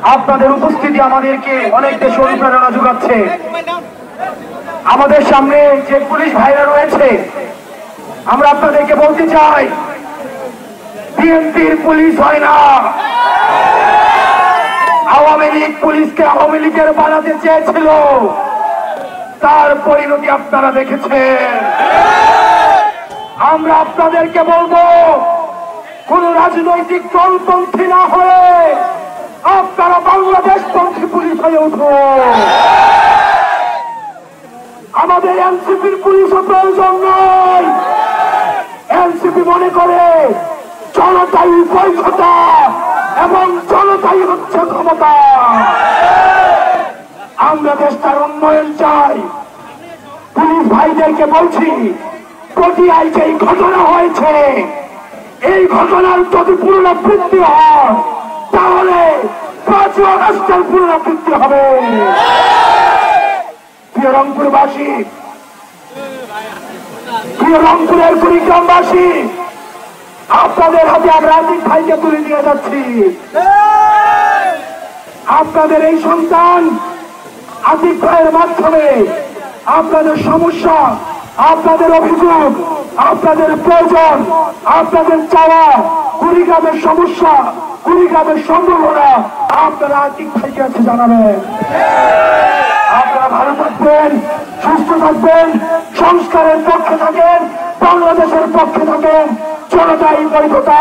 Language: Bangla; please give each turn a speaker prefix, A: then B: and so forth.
A: আপনাদের উপস্থিতি আমাদেরকে অনেক দেশে অনুপ্রেরণা যোগাচ্ছে। আমাদের সামনে যে পুলিশ ভাইরা রয়েছে, আমরা আপনাদেরকে বলতে চাই, বিএনপির পুলিশ হয় না। আওয়ামী লীগ পুলিশকে আওয়ামী লীগের বানাতে চেয়েছিল, তার পরিণতি আপনারা দেখেছেন। আমরা আপনাদেরকে বলবো, কোন রাজনৈতিক দলপন্থী না হয়ে আপনারা বাংলাদেশপন্থী পুলিশ হয়ে উঠুন। আমাদের এনসিপির পুলিশও প্রয়োজন নয়। এনসিপি মনে করে জনতাই বৈধতা এবং জনতাই হচ্ছে ক্ষমতা। আমরা দেশটার উন্নয়ন চাই। পুলিশ ভাইদেরকে বলছি, পটিয়ায় যে ঘটনা হয়েছে, এই ঘটনার যদি পুনরাবৃত্তি হয় তাহলে 5 আগস্টের পুনরাবৃত্তি হবে। প্রিয় রংপুরবাসী, প্রিয় রংপুরের কুড়িগ্রামবাসী, আপনাদের হাতে আমরা আতিক ভাইকে তুলে দিয়ে যাচ্ছি। আপনাদের এই সন্তান আতিক ভাইয়ের মাধ্যমে আপনাদের সমস্যা, আপনাদের অভিযোগ, আপনাদের প্রয়োজন, আপনাদের চাওয়া, কুড়িগ্রামের সমস্যা, কুড়িগ্রামের সম্ভাবনা আপনারা আতিক ভাইকে কাছে জানাবেন। আপনারা ভালো থাকবেন, সুস্থ থাকবেন, সংস্কারের পক্ষে থাকেন, বাংলাদেশের পক্ষে থাকেন, জনতাই বৈধতা।